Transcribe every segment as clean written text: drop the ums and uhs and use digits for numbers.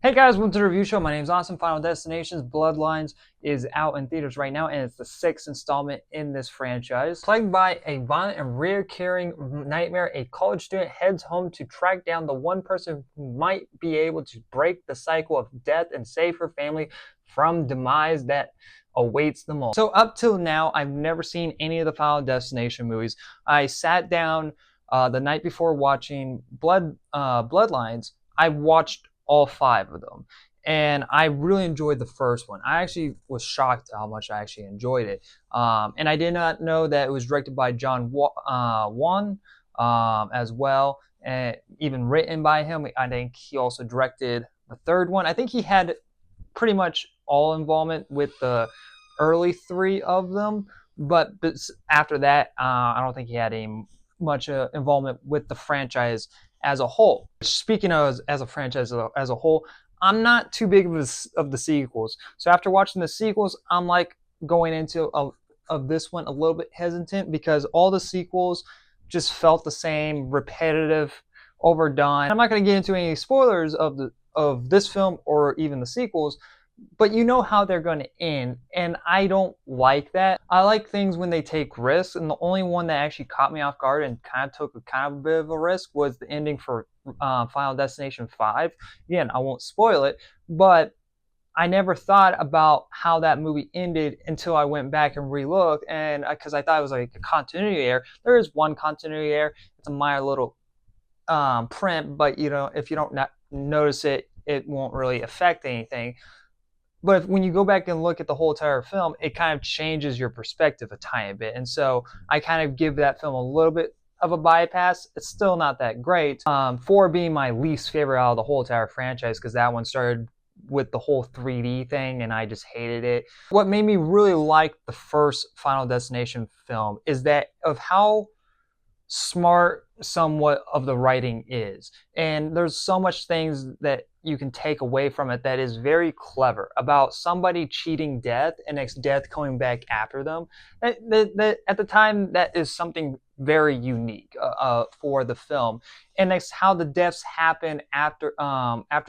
Hey guys, welcome to the review show. My name is Austin. Final Destinations Bloodlines is out in theaters right now, and it's the sixth installment in this franchise. Plagued by a violent and recurring nightmare, a college student heads home to track down the one person who might be able to break the cycle of death and save her family from demise that awaits them all. So up till now, I've never seen any of the Final Destination movies. I sat down the night before watching Bloodlines. I watched all five of them, and I really enjoyed the first one. I actually was shocked how much I actually enjoyed it, and I did not know that it was directed by John Won as well, and even written by him. I think he also directed the third one. I think he had pretty much all involvement with the early three of them, but after that, I don't think he had any much involvement with the franchise as a whole. Speaking of as a franchise as a whole, I'm not too big of the sequels. So after watching the sequels, I'm like going into of this one a little bit hesitant because all the sequels just felt the same, repetitive, overdone. I'm not going to get into any spoilers of this film or even the sequels, but you know how they're going to end, and I don't like that. I like things when they take risks, and the only one that actually caught me off guard and kind of took a bit of a risk was the ending for Final Destination 5. Again, I won't spoil it, but I never thought about how that movie ended until I went back and re-looked, and because I thought it was like a continuity error. There is one continuity error. It's a minor little print, but you know, if you don't notice it, it won't really affect anything. But when you go back and look at the whole entire film, it kind of changes your perspective a tiny bit. And so I kind of give that film a little bit of a bypass. It's still not that great. 4 being my least favorite out of the whole entire franchise, because that one started with the whole 3D thing and I just hated it. What made me really like the first Final Destination film is that of how smart somewhat of the writing is, and there's so much things that you can take away from it that is very clever about somebody cheating death and its death coming back after them. That at the time, that is something very unique for the film, and that's how the deaths happen after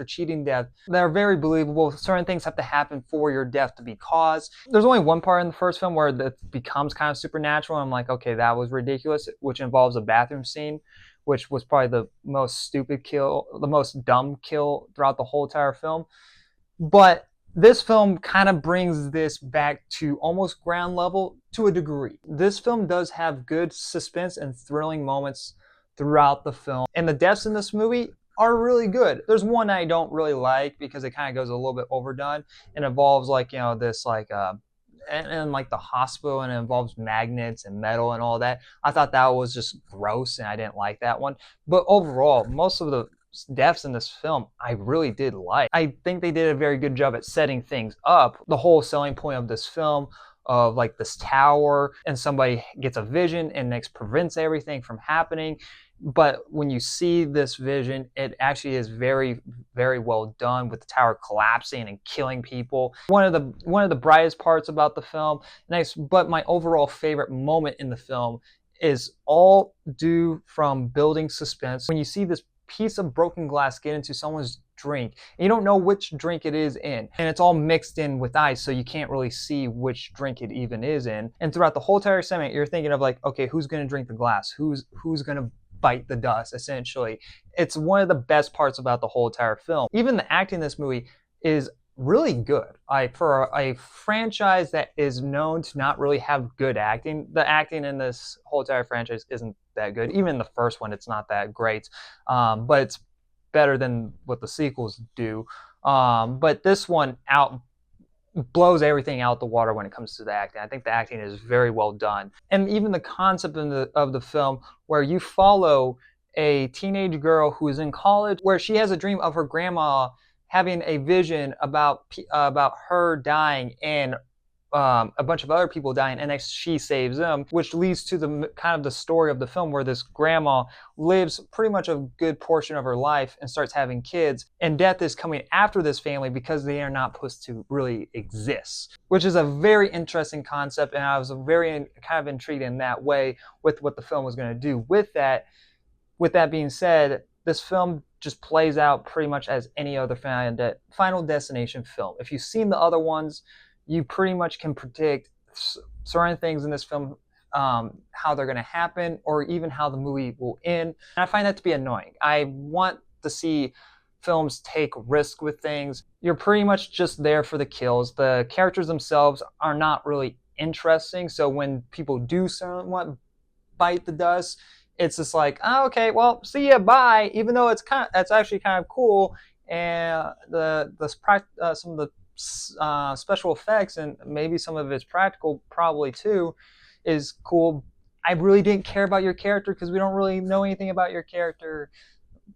cheating death. They're very believable. Certain things have to happen for your death to be caused. There's only one part in the first film where it becomes kind of supernatural. I'm like, okay, that was ridiculous, which involves a bathroom scene, which was probably the most stupid kill, the most dumb kill throughout the whole entire film. But this film kind of brings this back to almost ground level to a degree. This film does have good suspense and thrilling moments throughout the film, and the deaths in this movie are really good. There's one I don't really like because it kind of goes a little bit overdone and involves like, you know, this like and like the hospital, and it involves magnets and metal and all that. I thought that was just gross and I didn't like that one. But overall, most of the deaths in this film I really did like. I think they did a very good job at setting things up. The whole selling point of this film of like this tower, and somebody gets a vision and next prevents everything from happening. But when you see this vision, it actually is very, very well done, with the tower collapsing and killing people. One of the brightest parts about the film. Nice, but my overall favorite moment in the film is all due from building suspense. When you see this piece of broken glass get into someone's drink, and you don't know which drink it is in, and it's all mixed in with ice, so you can't really see which drink it even is in. And throughout the whole entire segment, you're thinking of like, okay, who's going to drink the glass? Who's going to bite the dust, essentially. It's one of the best parts about the whole entire film. Even the acting in this movie is really good. For a franchise that is known to not really have good acting, the acting in this whole entire franchise isn't that good. Even the first one, it's not that great, but it's better than what the sequels do. But this one blows everything out the water when it comes to the acting. I think the acting is very well done. And even the concept of the film, where you follow a teenage girl who is in college, where she has a dream of her grandma having a vision about her dying and a bunch of other people dying, and she saves them, which leads to the kind of the story of the film, where this grandma lives pretty much a good portion of her life and starts having kids, and death is coming after this family because they are not supposed to really exist, which is a very interesting concept, and I was very kind of intrigued in that way with what the film was going to do with that. With that being said, this film just plays out pretty much as any other Final Destination film. If you've seen the other ones, you pretty much can predict certain things in this film, how they're going to happen, or even how the movie will end. And I find that to be annoying. I want to see films take risk with things. You're pretty much just there for the kills. The characters themselves are not really interesting, so when people do somewhat bite the dust, it's just like, oh, okay, well, see ya, bye. Even though that's actually kind of cool, and some of the special effects and maybe some of it's practical probably too is cool. I really didn't care about your character because we don't really know anything about your character.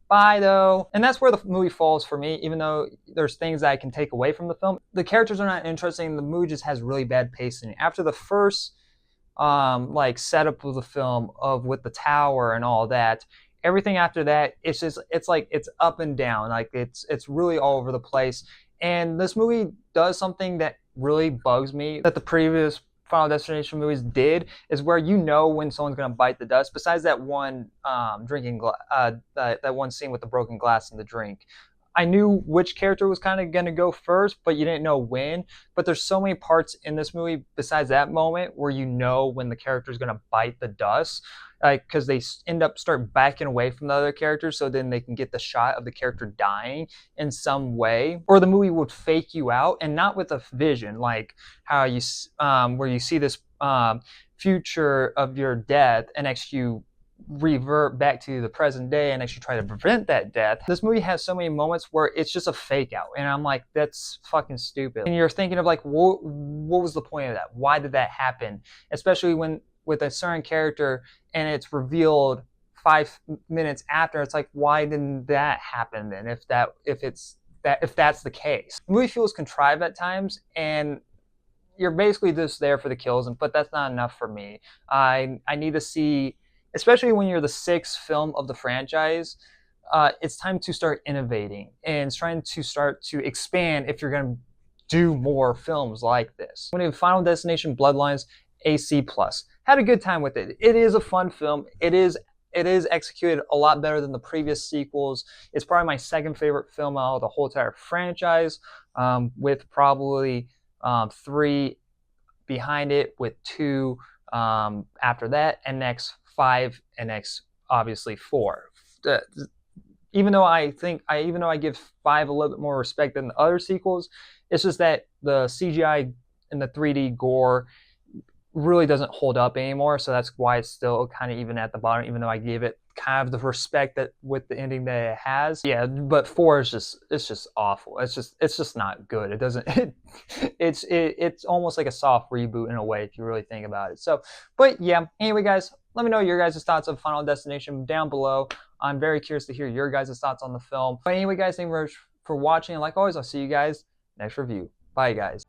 Bye though. And that's where the movie falls for me, even though there's things that I can take away from the film. The characters are not interesting. The movie just has really bad pacing. After the first like setup of the film with the tower and all that, everything after that, it's like it's up and down. Like it's really all over the place. And this movie does something that really bugs me that the previous Final Destination movies did, is where you know when someone's gonna bite the dust. Besides that one that one scene with the broken glass in the drink, I knew which character was kind of gonna go first, but you didn't know when. But there's so many parts in this movie besides that moment where you know when the character's gonna bite the dust, like because they start backing away from the other characters, so then they can get the shot of the character dying in some way, or the movie would fake you out, and not with a vision like how you where you see this future of your death, and next you revert back to the present day and actually try to prevent that death. This movie has so many moments where it's just a fake out, and I'm like, that's fucking stupid. And you're thinking of like, what was the point of that? Why did that happen? Especially when with a certain character and it's revealed 5 minutes after, it's like, why didn't that happen then? If that's the case, the movie feels contrived at times, and you're basically just there for the kills, but that's not enough for me. I need to see, especially when you're the 6th film of the franchise, it's time to start innovating and trying to start to expand if you're going to do more films like this. When Final Destination Bloodlines, AC+. Had a good time with it. It is a fun film. It is executed a lot better than the previous sequels. It's probably my 2nd favorite film out of the whole entire franchise, with probably 3 behind it, with 2 after that, and next 5, and next obviously 4. Even though I give 5 a little bit more respect than the other sequels, it's just that the CGI and the 3D gore really doesn't hold up anymore, so that's why it's still kind of even at the bottom, even though I give it kind of the respect that with the ending that it has. Yeah, but 4 is just awful. It's just not good. It doesn't it's almost like a soft reboot in a way if you really think about it. So, but yeah, anyway guys, let me know your guys' thoughts on Final Destination down below. I'm very curious to hear your guys' thoughts on the film. But anyway guys, thank you very much for watching, and like always, I'll see you guys next review. Bye guys.